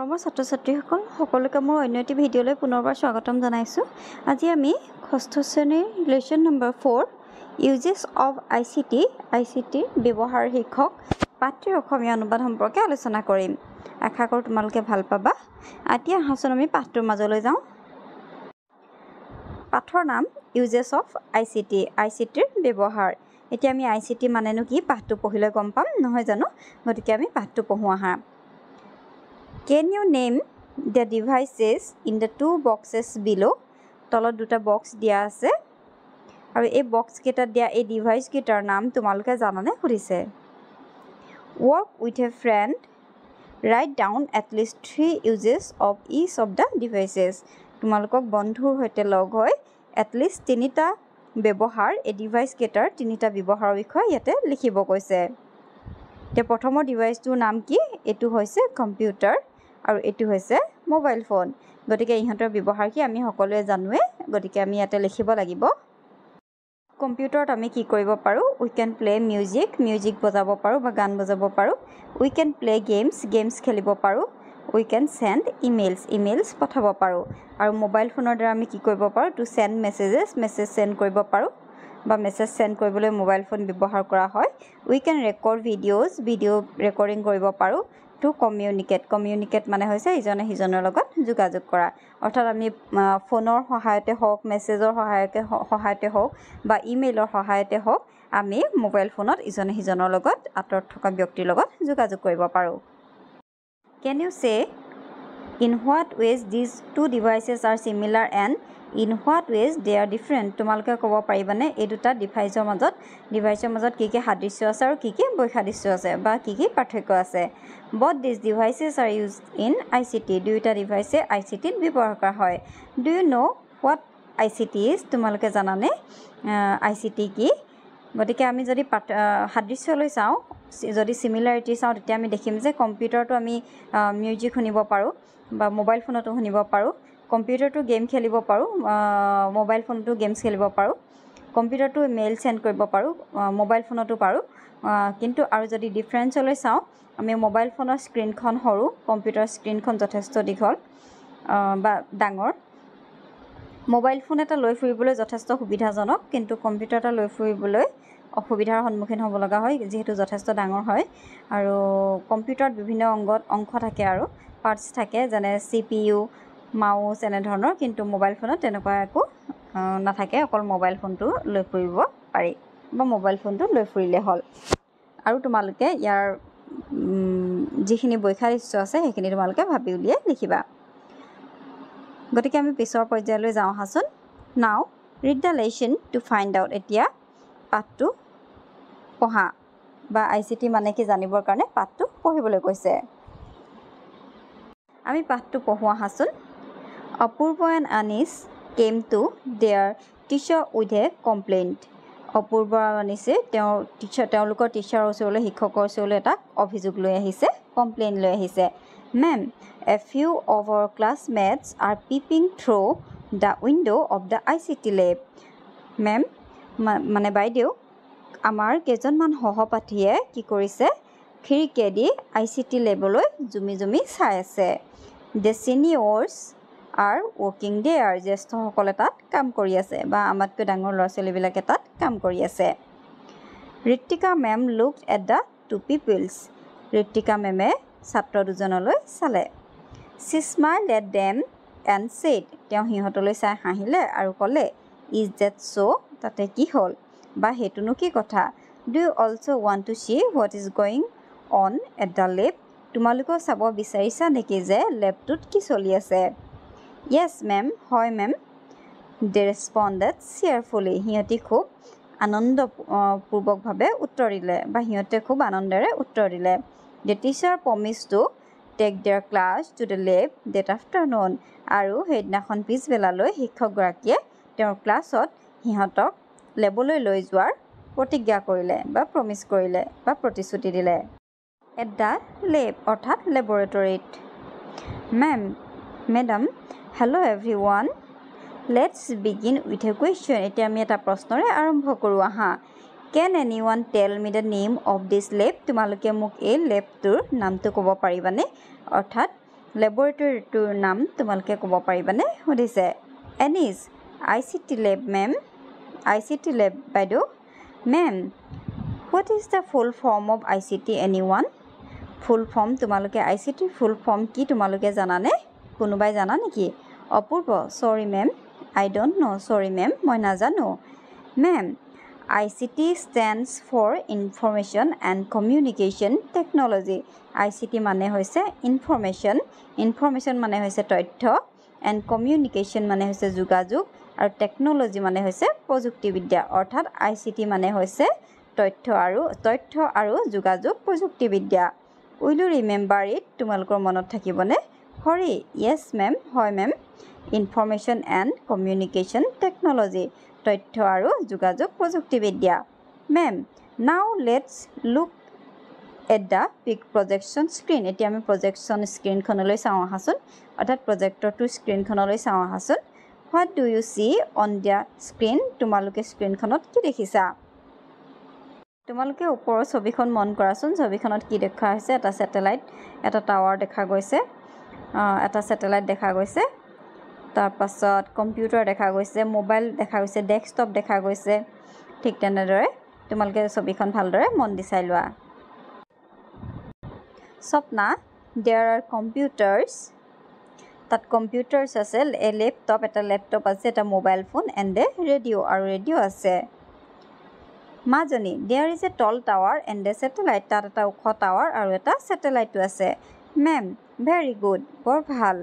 আমাৰ ছাত্ৰ-ছাত্ৰীসকল সকলোকে মোৰ অন্য এটি ভিডিঅ'লৈ পুনৰবাৰ স্বাগতম জনাইছোঁ। আজি আমি ষষ্ঠ শ্ৰেণীৰ লেচন নম্বৰ 4 ইউজেছ অফ আইচিটিৰ ব্যৱহাৰ শিক্ষক পাঠ্যৰ অসমীয়া অনুবাদ সম্পৰ্কে আলোচনা কৰিম। আশা কৰোঁ তোমালোকে ভাল পাবা। এতিয়া আহাচোন আমি পাঠটোৰ মাজলৈ যাওঁ। পাঠৰ নাম ইউজেছ অফ আইচিটিৰ ব্যৱহাৰ। এতিয়া আমি আইচিটি মানেনো কি পাঠটো পঢ়িলে গম পাম নহয় জানো? গতিকে আমি পাঠটো পঢ়োঁ আহা। Can you name the devices in the two boxes below? তলত দুটা বক্স দিয়া আছে আৰু এই বক্স কেইটাত দিয়া এই ডিভাইচ কেইটাৰ নাম তোমালোকে জানানে সুধিছে। Work with a friend. Write down at least 3 uses of each of the devices. তোমালোকক বন্ধুৰ সৈতে লগ হৈ at least 3টা ব্যৱহাৰ এই ডিভাইচ কেইটাৰ 3টা ব্যৱহাৰৰ বিষয়ে ইয়াতে লিখিব কৈছে। এতিয়া প্ৰথমৰ ডিভাইচটোৰ নাম কি? এইটো হৈছে কম্পিউটাৰ আৰু এইটো হৈছে মোবাইল ফোন। গতিকে ইহঁতৰ ব্যৱহাৰ কি আমি সকলোৱে জানোৱে। গতিকে আমি ইয়াতে লিখিব লাগিব। কম্পিউটাৰত আমি কি কৰিব পাৰোঁ? উই কেন প্লে মিউজিক বজাব পাৰোঁ বা গান বজাব পাৰোঁ। উই কেন প্লে গেমছ খেলিব পাৰোঁ। উই কেন চেণ্ড ইমেইলছ পঠাব পাৰোঁ। আৰু মোবাইল ফোনৰ দ্বাৰা আমি কি কৰিব পাৰোঁ? টু চেণ্ড মেছেজ চেণ্ড কৰিব পাৰোঁ বা মেছেজ চেণ্ড কৰিবলৈ মোবাইল ফোন ব্যৱহাৰ কৰা হয়। We can record video' recording কৰিব পাৰোঁ। টু কমিউনিকেট মানে হৈছে ইজনে সিজনৰ লগত যোগাযোগ কৰা। অৰ্থাৎ আমি ফোনৰ সহায়তে হওক, মেছেজৰ সহায়তে হওক বা ইমেইলৰ সহায়তে হওক আমি মোবাইল ফোনত ইজনে সিজনৰ লগত আঁতৰত থকা ব্যক্তিৰ লগত যোগাযোগ কৰিব পাৰোঁ। Can you say in what ways these two devices are similar and in what ways they are different? তোমালোকে ক'ব পাৰিবানে এই দুটা ডিভাইচৰ মাজত কি কি সাদৃশ্য আছে আৰু কি কি বৈসাদৃশ্য আছে বা কি কি পাৰ্থক্য আছে। Both these devices are used in ICT. দুয়োটা ডিভাইচে ICTত ব্যৱহাৰ কৰা হয়। Do you know what ICT is? তোমালোকে জানানে ICT কি? গতিকে আমি যদি সাদৃশ্যলৈ চাওঁ, যদি চিমিলাৰিটি চাওঁ, তেতিয়া আমি দেখিম যে কম্পিউটাৰটো আমি মিউজিক শুনিব পাৰোঁ বা মোবাইল ফোনতো শুনিব পাৰোঁ। কম্পিউটাৰটো গেম খেলিব পাৰোঁ, মোবাইল ফোনতো গেমছ খেলিব পাৰোঁ। কম্পিউটাৰটো মেইল চেণ্ড কৰিব পাৰোঁ, মোবাইল ফোনতো পাৰোঁ। কিন্তু আৰু যদি ডিফাৰেঞ্চলৈ চাওঁ, আমি মোবাইল ফোনৰ স্ক্ৰীণখন সৰু, কম্পিউটাৰ স্ক্ৰীণখন যথেষ্ট দীঘল বা ডাঙৰ। মোবাইল ফোন এটা লৈ ফুৰিবলৈ যথেষ্ট সুবিধাজনক, কিন্তু কম্পিউটাৰ এটা লৈ ফুৰিবলৈ অসুবিধাৰ সন্মুখীন হ'ব লগা হয় যিহেতু যথেষ্ট ডাঙৰ হয়। আৰু কম্পিউটাৰত বিভিন্ন অংশ থাকে আৰু পাৰ্টছ থাকে, যেনে CPU, মাউচ এনেধৰণৰ। কিন্তু মোবাইল ফোনত তেনেকুৱা একো নাথাকে, অকল মোবাইল ফোনটো লৈ ফুৰিব পাৰি বা মোবাইল ফোনটো লৈ ফুৰিলে হ'ল। আৰু তোমালোকে ইয়াৰ যিখিনি বৈসাদৃশ্য আছে সেইখিনি তোমালোকে ভাবি উলিয়াই লিখিবা। গতিকে আমি পিছৰ পৰ্যায়লৈ যাওঁ আহাচোন। Now read the lesson to find out. এতিয়া পাঠটো পঢ়া বা ICT মানে কি জানিবৰ কাৰণে পাঠটো পঢ়িবলৈ কৈছে। আমি পাঠটো পঢ়োঁ আহাচোন। Apurba and Anis came to their teacher with a complaint. Apurba আৰু আনিছে তেওঁলোকৰ টিচাৰৰ ওচৰলৈ, শিক্ষকৰ ওচৰলৈ এটা অভিযোগ লৈ আহিছে, কমপ্লেইন লৈ আহিছে। Ma'am, a few of our classmates are peeping through the window' of the ICT lab. Ma'am মানে বাইদেউ, আমাৰ কেইজনমান সহপাঠীয়ে কি কৰিছে? খিৰিকীয়েদি ICT লেবলৈ জুমি চাই আছে। The seniors are working there. জ্যেষ্ঠসকলে তাত কাম কৰি আছে বা আমাতকৈ ডাঙৰ ল'ৰা ছোৱালীবিলাকে তাত কাম কৰি আছে। Ritika ma'am looked at the two peoples. Ritika মেমে ছাত্ৰ দুজনলৈ চালে। She smiled at them and said. তেওঁ সিহঁতলৈ চাই হাঁহিলে আৰু ক'লে, ইজ ডেট ছ'? তাতে কি হ'ল বা সেইটোনো কি কথা? Do you also' want to see what is going on at the lab? তোমালোকেও চাব বিচাৰিছা নেকি যে লেবটোত কি চলি আছে? য়েছ মেম, হয় মেম, দে ৰেছপণ্ডেড চিয়াৰফুলি। সিহঁতি খুব আনন্দপূৰ্বকভাৱে উত্তৰ দিলে বা সিহঁতে খুব আনন্দেৰে উত্তৰ দিলে। The teacher promise to take their class to the lab that afternoon. আৰু সেইদিনাখন পিছবেলালৈ শিক্ষকগৰাকীয়ে তেওঁৰ ক্লাছত সিহঁতক লেবলৈ লৈ যোৱাৰ প্ৰতিজ্ঞা কৰিলে বা প্ৰমিছ কৰিলে বা প্ৰতিশ্ৰুতি দিলে। এট দ্য লেব অৰ্থাৎ লেবৰেটৰীত। Madam, hello' everyone, let's begin with a question. এতিয়া আমি এটা প্ৰশ্নৰে আৰম্ভ কৰোঁ আহা। কেন এনি ওৱান tell me the name of this lab? তোমালোকে মোক এই লেবটোৰ নামটো ক'ব পাৰিবানে? অৰ্থাৎ লেবৰেটৰীটোৰ নাম তোমালোকে ক'ব পাৰিবানে সুধিছে anise ICT lab ma'am ICT lab বাইদেউ ma'am what is the full form of ICT anyone full form তোমালোকে ICT full form কি তোমালোকে জানানে কোনোবাই জানা নেকি অপূৰ্ব sorry ma'am I don't know sorry ma'am মই নাজানো ma'am ICT stands for Information and Communication Technology ICT মানে হৈছে information মানে হৈছে তথ্য and communication মানে হৈছে যোগাযোগ আৰু টেকনলজি মানে হৈছে প্ৰযুক্তিবিদ্যা অৰ্থাৎ ICT মানে হৈছে তথ্য আৰু যোগাযোগ প্ৰযুক্তিবিদ্যা will you remember it তোমালোকৰ মনত থাকিবনে হৰি yes ma'am হয় ma'am Information and Communication Technology তথ্য আৰু যোগাযোগ প্ৰযুক্তিবিদ্যা ma'am now let's look at the big projection screen এতিয়া আমি projection screen খনলৈ চাওঁ আহাচোন অৰ্থাৎ প্ৰজেক্টৰটো স্ক্ৰীন খনলৈ চাওঁ আহাচোন what do you see on the screen তোমালোকে স্ক্ৰীনখনত কি দেখিছা তোমালোকে ওপৰৰ ছবিখন মন কৰাচোন ছবিখনত কি দেখা হৈছে এটা স্যাটেলাইট এটা টাৱাৰ দেখা গৈছে এটা স্যাটেলাইট দেখা গৈছে তাৰ পাছত কম্পিউটাৰ দেখা গৈছে মোবাইল দেখা গৈছে ডেস্কটপ দেখা গৈছে ঠিক তেনেদৰে তোমালোকে ছবিখন ভালদৰে মন দি চাই লোৱা স্বপ্না there are computers তাত কম্পিউটাৰছ আছে এ লেপটপ আছে এটা mobile phone and A radio' আৰু ৰেডিঅ' আছে মাজনী there is a tall tower and a satellite তাত এটা ওখ টাৱাৰ আৰু এটা স্যাটেলাইটো আছে মেম very good বৰ ভাল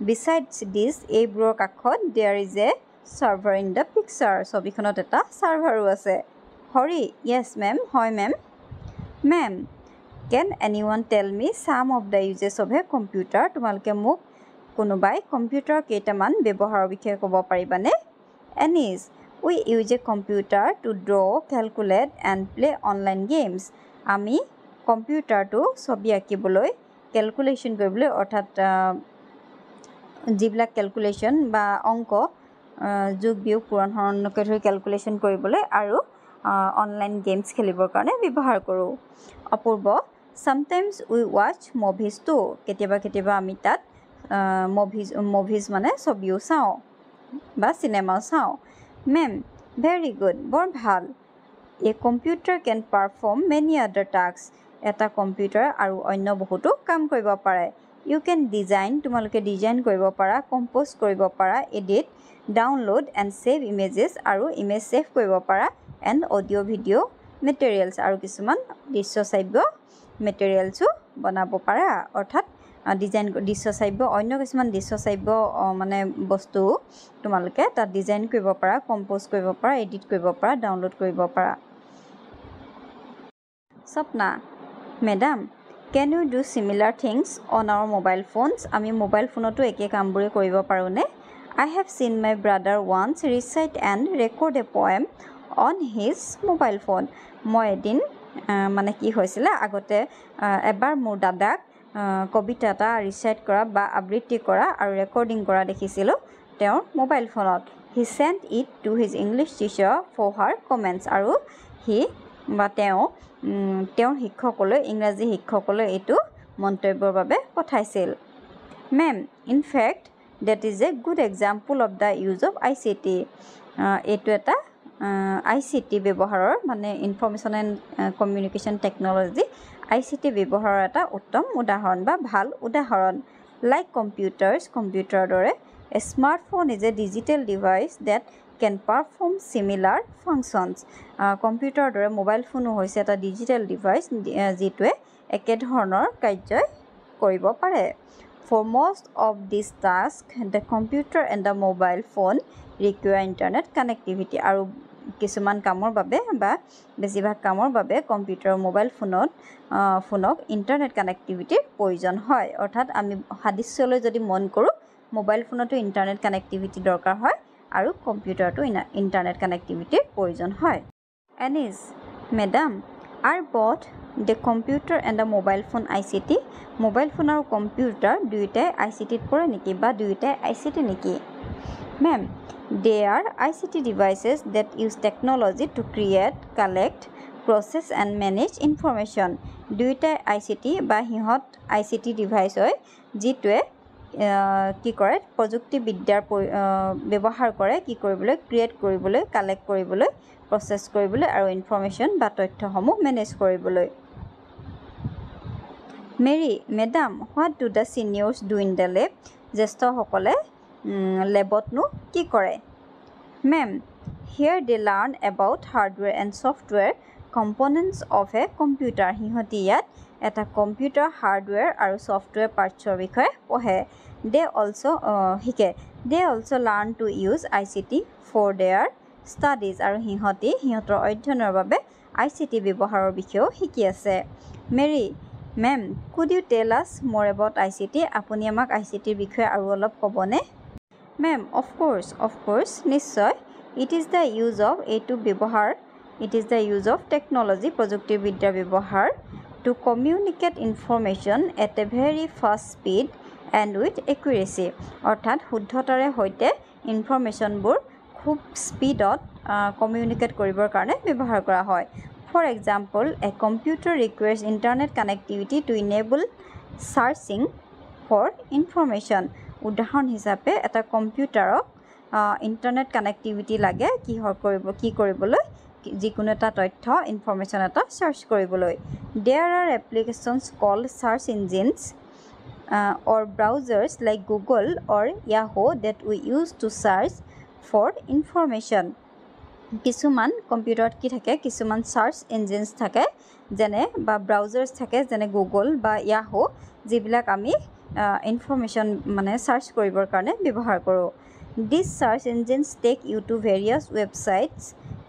besides this এইবোৰৰ কাষত there is a server in the picture ছবিখনত এটা সাৰ্ভাৰো আছে হৰি yes ma'am হয় ma'am ma'am can anyone tell me some of the uses of a computer তোমালোকে মোক কোনোবাই কম্পিউটাৰ কেইটামান ব্যৱহাৰৰ বিষয়ে ক'ব পাৰিবানে anise we use a computer to draw calculate and play online games আমি কম্পিউটাৰটো ছবি আঁকিবলৈ ক্যালকুলেশন কৰিবলৈ অৰ্থাৎ যিবিলাক ক্যালকুলেশন বা অংক যোগ বিয়োগ পূৰণ হৰণকে ধৰি ক্যালকুলেশন কৰিবলৈ আৰু অনলাইন গেমছ খেলিবৰ কাৰণে ব্যৱহাৰ কৰোঁ অপূৰ্ব sometimes we watch movies too কেতিয়াবা আমি তাত movies মানে ছবিও চাওঁ বা সিনেমা চাওঁ ma'am very good বৰ ভাল a computer can perform many other tasks এটা কম্পিউটাৰ আৰু অন্য বহুতো কাম কৰিব পাৰে you can design তোমালোকে ডিজাইন কৰিব পাৰা কম্পোজ কৰিব পাৰা edit download and save images আৰু ইমেজ সেভ কৰিব পাৰা and audio video materials আৰু কিছুমান দৃশ্যশ্ৰাব্য materialsও বনাব পাৰা অৰ্থাৎ ডিজাইন দৃশ্যশ্ৰাব্য অন্য কিছুমান দৃশ্যশ্ৰাব্য মানে বস্তু তোমালোকে তাত ডিজাইন কৰিব পাৰা কম্পোজ কৰিব পাৰা এডিট কৰিব পাৰা ডাউনলোড কৰিব পাৰা Swapna madam can you do similar things on our mobile phones আমি মোবাইল ফোনতো একে কামবোৰে কৰিব পাৰোনে I have seen my brother once recite and record a poem on his mobile phone মই এদিন মানে কি হৈছিল আগতে এবাৰ মোৰ দাদাক কবিতা এটা ৰিচাইট কৰা বা আবৃত্তি কৰা আৰু ৰেকৰ্ডিং কৰা দেখিছিল তেওঁৰ মোবাইল ফোনত he sent it to his English teacher for her comments আৰু তেওঁৰ শিক্ষকলৈ ইংৰাজী শিক্ষকলৈ এটো মন্তব্যৰ বাবে পঠাইছিল ma'am in fact that is a good example of the use of ICT এটো এটা ICT ব্যৱহাৰৰ মানে information and communication technology ICT ব্যৱহাৰৰ এটা উত্তম উদাহৰণ বা ভাল উদাহৰণ লাইক কম্পিউটাৰৰ দৰে a smartphone is a digital device that can perform similar functions কম্পিউটাৰৰ দৰে মোবাইল ফোনো হৈছে এটা ডিজিটেল ডিভাইচ যিটোৱে একে ধৰণৰ কাৰ্য কৰিব পাৰে for most of these tasks the computer and the mobile phone require internet connectivity আৰু কিছুমান কামৰ বাবে বা বেছিভাগ কামৰ বাবে কম্পিউটাৰ মোবাইল ফোনক ইন্টাৰনেট কানেক্টিভিটিৰ প্ৰয়োজন হয় অৰ্থাৎ আমি হাদিছলৈ যদি মন কৰো মোবাইল ফোনতো ইন্টাৰনেট কানেক্টিভিটি দৰকাৰ হয় আৰু কম্পিউটাৰটো ইন্টাৰনেট কানেক্টিভিটিৰ প্ৰয়োজন হয় anise madam are both the computer and the mobile phone ICT mobile phone আৰু কম্পিউটাৰ দুইটাই ICT ত পৰে নেকি বা দুইটাই ICT নেকি ma'am they are ICT devices that use technology to create collect process and manage information দুয়োটাই ICT বা সিহঁত ICT ডিভাইচ হয় যিটোৱে কি কৰে প্ৰযুক্তিবিদ্যাৰ ব্যৱহাৰ কৰে কি কৰিবলৈ ক্ৰিয়েট কৰিবলৈ কালেক্ট কৰিবলৈ প্ৰচেছ কৰিবলৈ আৰু ইনফৰমেশ্যন বা তথ্যসমূহ মেনেজ কৰিবলৈ Mary madam what do the seniors do in the lab জ্যেষ্ঠসকলে লেবতনো কি কৰে ma'am here they learn about hardware and software components of a computer সিহঁতি ইয়াত এটা কম্পিউটাৰ হাৰ্ডৱেৰ আৰু ছফ্টৱেৰ পাৰ্টছৰ বিষয়ে পঢ়ে they also' learn to use ICT for their studies আৰু সিহঁতৰ অধ্যয়নৰ বাবে ICT ব্যৱহাৰৰ বিষয়েও শিকি আছে Marie ma'am could you tell আছ মোৰ এবাউট ICT আপুনি আমাক ICTৰ বিষয়ে আৰু অলপ ক'বনে মেম অফক'ৰ্ছ নিশ্চয় it is the use of technology প্ৰযুক্তিবিদ্যাৰ ব্যৱহাৰ to communicate information at a very fast speed and with accuracy অৰ্থাৎ শুদ্ধতাৰে সৈতে ইনফৰমেশ্যনবোৰ খুব স্পীডত কমিউনিকেট কৰিবৰ কাৰণে ব্যৱহাৰ কৰা হয় for example a computer requires internet connectivity to enable searching for information উদাহৰণ হিচাপে এটা কম্পিউটাৰক ইণ্টাৰনেট কানেক্টিভিটি লাগে কি কৰিবলৈ যিকোনো এটা তথ্য ইনফৰমেশ্যন এটা চাৰ্চ কৰিবলৈ there are applications called search engines or browsers like Google or Yahoo that we use to search for information কিছুমান কম্পিউটাৰত কি থাকে কিছুমান চাৰ্চ ইঞ্জিনছ থাকে যেনে বা ব্ৰাউজাৰ্ছ থাকে যেনে Google বা Yahoo যিবিলাক আমি ইনফৰমেশ্যন মানে চাৰ্চ কৰিবৰ কাৰণে ব্যৱহাৰ কৰোঁ These search engines take you to various websites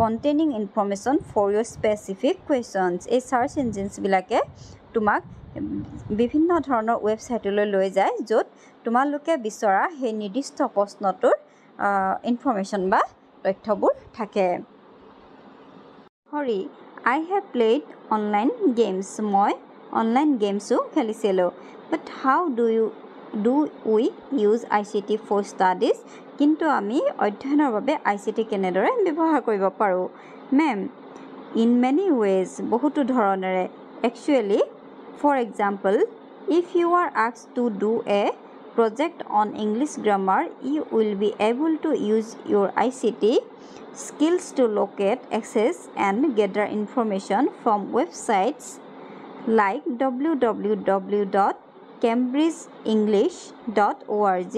containing information for your specific questions এই চাৰ্চ ইঞ্জিনছবিলাকে তোমাক বিভিন্ন ধৰণৰ ৱেবছাইটলৈ লৈ যায় য'ত তোমালোকে বিচৰা সেই নিৰ্দিষ্ট প্ৰশ্নটোৰ ইনফৰমেশ্যন বা তথ্যবোৰ থাকে Hari I have played online games মই অনলাইন গেমছো খেলিছিলোঁ but how do we use ICT for studies কিন্তু আমি অধ্যয়নৰ বাবে ICT কেনেদৰে ব্যৱহাৰ কৰিব পাৰোঁ মেম in many ways বহুতো ধৰণেৰে actually for example if you are asked to do a project on English grammar you will be able to use your ICT skills to locate access and gather information from websites like www.cambridgeenglish.org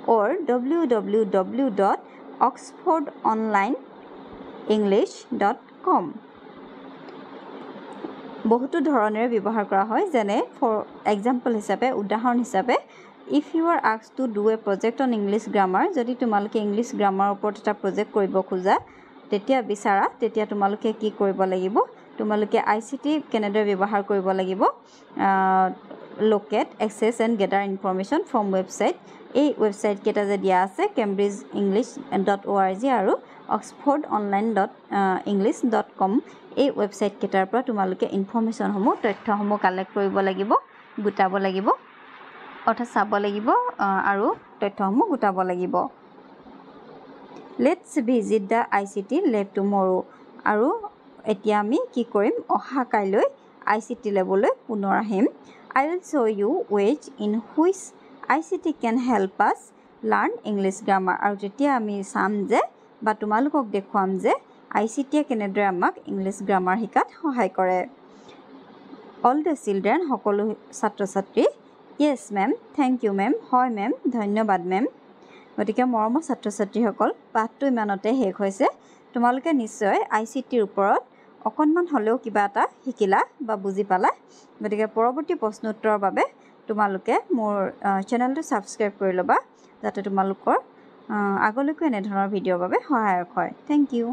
or www.oxfordonlineenglish.com বহুতো ধৰণেৰে ব্যৱহাৰ কৰা হয় যেনে for example হিচাপে উদাহৰণ হিচাপে if you are asked to do a project on English grammar যদি তোমালোকে ইংলিছ গ্ৰামাৰৰ ওপৰত এটা প্ৰজেক্ট কৰিব খোজা তেতিয়া তোমালোকে কি কৰিব লাগিব তোমালোকে ICT কেনেদৰে ব্যৱহাৰ কৰিব লাগিব locate access and gather information from website এই ৱেবছাইট কেইটা যে দিয়া আছে cambridgeenglish.org আৰু oxfordonline.english.com এই ৱেবছাইট কেইটাৰ পৰা তোমালোকে ইনফৰমেশ্যনসমূহ তথ্যসমূহ কালেক্ট কৰিব লাগিব গোটাব লাগিব অৰ্থাৎ চাব লাগিব আৰু তথ্যসমূহ গোটাব লাগিব লেটছ ভিজিট দ্য ICT লেব টুমৰো আৰু এতিয়া আমি কি কৰিম অহা কাইলৈ ICT লেবলৈ পুনৰ আহিম I will show you ways in which ICT can help us learn English grammar আৰু যেতিয়া আমি চাম যে বা তোমালোকক দেখুৱাম যে ICT কেনেদৰে আমাক ইংলিছ গ্ৰামাৰ শিকাত সহায় কৰে অল দ্য চিলড্ৰেন সকলো ছাত্ৰ ছাত্ৰী Yes ma'am thank you ma'am হয় মেম ধন্যবাদ মেম গতিকে মৰমৰ ছাত্ৰ ছাত্ৰীসকল পাঠটো ইমানতে শেষ হৈছে তোমালোকে নিশ্চয় ICTৰ ওপৰত অকণমান হ'লেও কিবা এটা শিকিলা বা বুজি পালা গতিকে পৰৱৰ্তী প্ৰশ্ন উত্তৰৰ বাবে তোমালোকে মোৰ চেনেলটো ছাবস্ক্ৰাইব কৰি ল'বা যাতে তোমালোকৰ আগলৈকো এনে ধৰণৰ ভিডিঅ'ৰ বাবে সহায়ক হয় থেংক ইউ